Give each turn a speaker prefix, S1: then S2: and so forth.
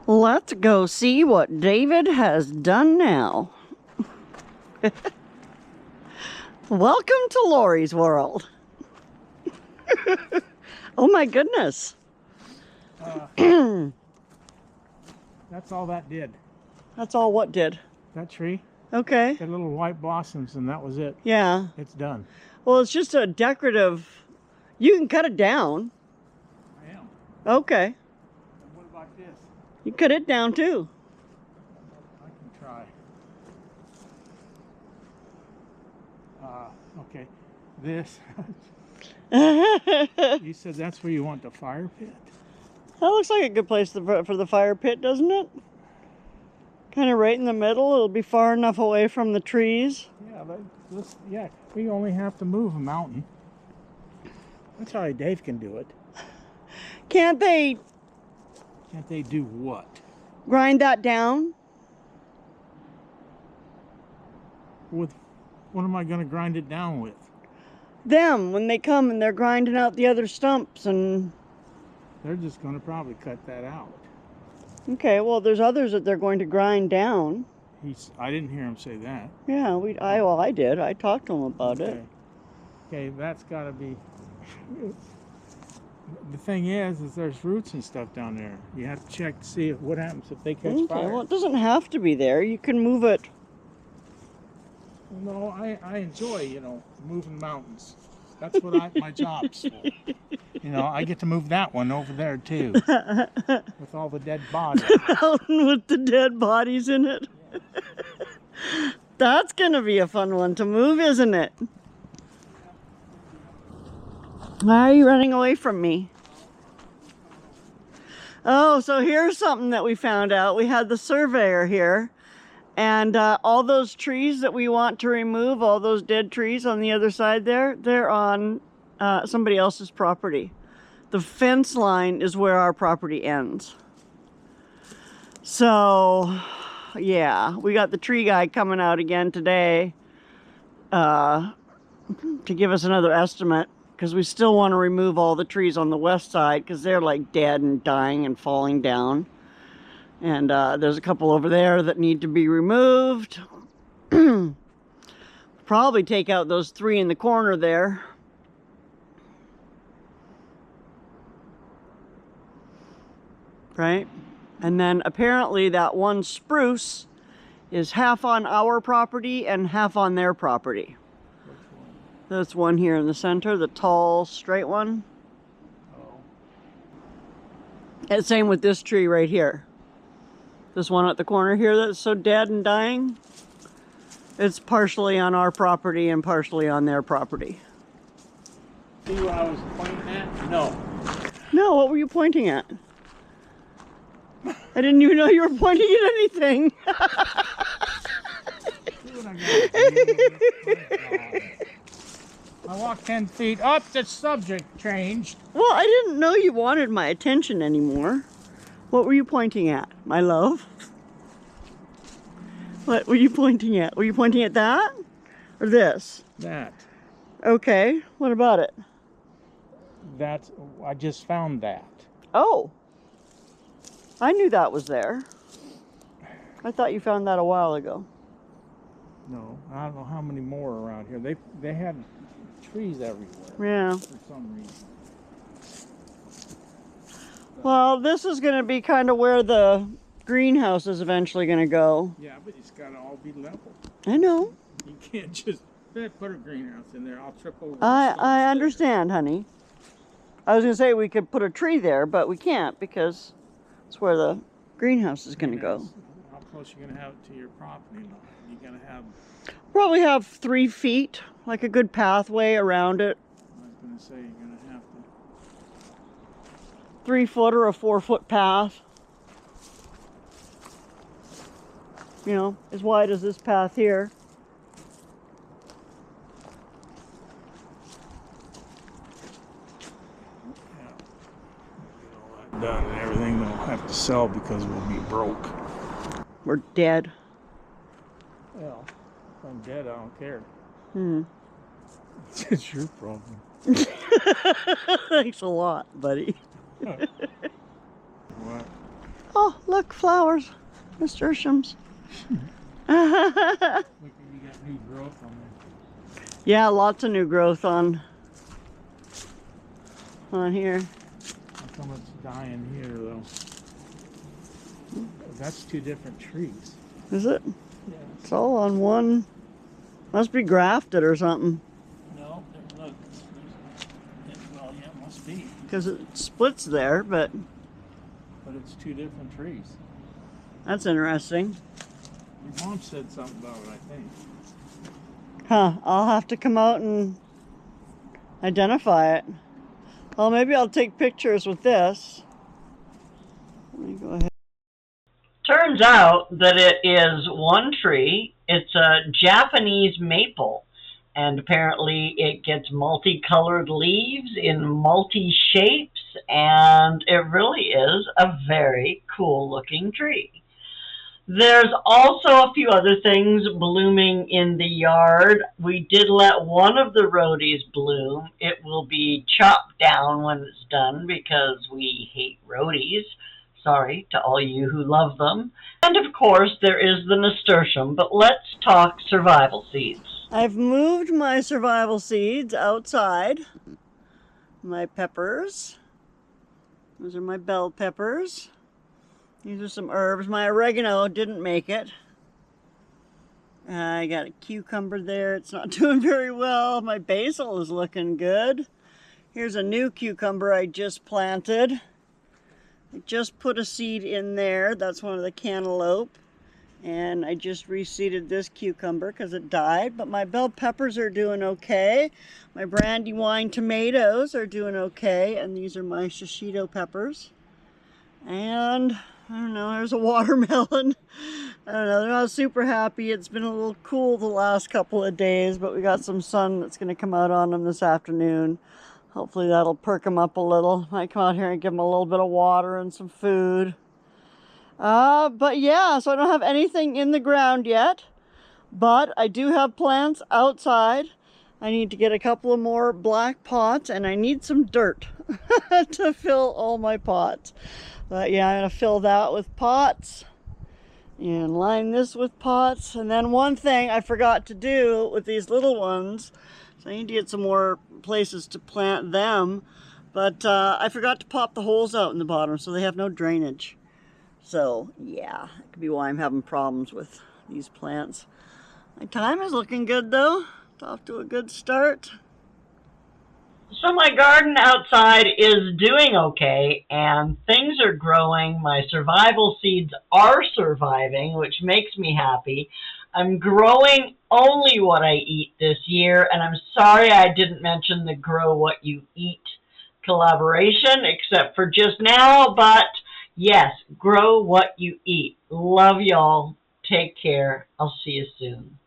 S1: Let's go see what David has done now. Welcome to Lorrie's world. Oh my goodness.
S2: That's all that did.
S1: That's all what did?
S2: That tree.
S1: Okay.
S2: Got little white blossoms and that was it.
S1: Yeah.
S2: It's done.
S1: Well, it's just a decorative. You can cut it down.
S2: I am.
S1: Okay.
S2: And what about this?
S1: You cut it down too.
S2: I can try. Okay. This. You said that's where you want the fire pit?
S1: That looks like a good place for the fire pit, doesn't it? Kind of right in the middle. It'll be far enough away from the trees.
S2: Yeah, yeah. We only have to move a mountain. That's how Dave can do it.
S1: Can't they
S2: Can't they do what?
S1: grind that down?
S2: With what am I going to grind it down with?
S1: Them, when they come and they're grinding out the other stumps and...
S2: They're just going to probably cut that out.
S1: Okay, well, there's others that they're going to grind down.
S2: I didn't hear him say that.
S1: Yeah, I did. I talked to him about it.
S2: Okay, that's got to be... The thing is there's roots and stuff down there. You have to check to see what happens if they catch fire.
S1: Well, it doesn't have to be there. You can move it.
S2: No, I enjoy, moving mountains. That's what my job's for. I get to move that one over there too. With all the dead bodies.
S1: Mountain with the dead bodies in it. Yeah. That's gonna be a fun one to move, isn't it? Why are you running away from me? Oh, so here's something that we found out. We had the surveyor here. And all those trees that we want to remove, all those dead trees on the other side there, they're on somebody else's property. The fence line is where our property ends. So, yeah, we got the tree guy coming out again today to give us another estimate, because we still want to remove all the trees on the west side because they're like dead and dying and falling down. And there's a couple over there that need to be removed. Probably take out those 3 in the corner there. Right? And then apparently that one spruce is half on our property and half on their property. That's one here in the center, the tall, straight one.
S2: Oh.
S1: And same with this tree right here. This one at the corner here that's so dead and dying, it's partially on our property and partially on their property.
S2: See what I was pointing at? No.
S1: No, what were you pointing at? I didn't even know you were pointing at anything.
S2: I walked 10 feet up, the subject changed.
S1: Well, I didn't know you wanted my attention anymore. What were you pointing at, my love? What were you pointing at? Were you pointing at that? Or this?
S2: That.
S1: Okay, what about it?
S2: I just found that.
S1: Oh. I knew that was there. I thought you found that a while ago.
S2: No, I don't know how many more around here. They had trees everywhere.
S1: Yeah.
S2: For some reason.
S1: Well, this is going to be kind of where the greenhouse is eventually going to go.
S2: Yeah, but it's got to all be level.
S1: I know.
S2: You can't just put a greenhouse in there. I'll trip over.
S1: I understand, honey. I was going to say we could put a tree there, but we can't because it's where the greenhouse is going to go.
S2: How close are you going to have it to your property line? You're going to have...
S1: Probably have 3 feet, like a good pathway around it.
S2: I was going to say you're going to have to...
S1: 3 foot or a 4 foot path. As wide as this path here.
S2: Yeah. Get all that done and everything we'll have to sell because we'll be broke.
S1: We're dead.
S2: Well, if I'm dead, I don't care.
S1: Hmm.
S2: It's your problem.
S1: Thanks a lot, buddy.
S2: What?
S1: Oh, look, flowers. Nasturtiums.
S2: Look, you got new growth on there.
S1: Yeah, lots of new growth on here.
S2: How come it's dying here, though? That's two different trees.
S1: Is it?
S2: Yeah.
S1: It's all on one. Must be grafted or something.
S2: No, look. Well, yeah, it must be.
S1: Because it splits there, but
S2: But it's two different trees.
S1: that's interesting.
S2: Your mom said something about it, I think.
S1: Huh, I'll have to come out and identify it. Well, maybe I'll take pictures with this. Let me go ahead. Turns out that it is one tree. It's a Japanese maple. And apparently it gets multicolored leaves in multi-shapes. And it really is a very cool looking tree. There's also a few other things blooming in the yard. We did let one of the rhodies bloom. It will be chopped down when it's done because we hate rhodies. Sorry to all you who love them. And of course there is the nasturtium, but let's talk survival seeds. I've moved my survival seeds outside. My peppers. Those are my bell peppers. These are some herbs. My oregano didn't make it. I got a cucumber there. It's not doing very well. My basil is looking good. Here's a new cucumber I just planted. I just put a seed in there. That's one of the cantaloupe. And I just reseeded this cucumber because it died. But my bell peppers are doing okay. My brandywine tomatoes are doing okay. And these are my shishito peppers. And I don't know, there's a watermelon. I don't know, they're not super happy. It's been a little cool the last couple of days, but we got some sun that's going to come out on them this afternoon. Hopefully that'll perk them up a little. Might come out here and give them a little bit of water and some food. But yeah, so I don't have anything in the ground yet, but I do have plants outside. I need to get a couple of more black pots, and I need some dirt to fill all my pots. But yeah, I'm going to fill that with pots and line this with pots. And then one thing I forgot to do with these little ones, so I need to get some more places to plant them, but I forgot to pop the holes out in the bottom so they have no drainage. So yeah, that could be why I'm having problems with these plants. My thyme is looking good though. It's off to a good start. So my garden outside is doing okay, and things are growing. My survival seeds are surviving, which makes me happy. I'm growing only what I eat this year, and I'm sorry I didn't mention the Grow What You Eat collaboration, except for just now, but yes, grow what you eat. Love y'all. Take care. I'll see you soon.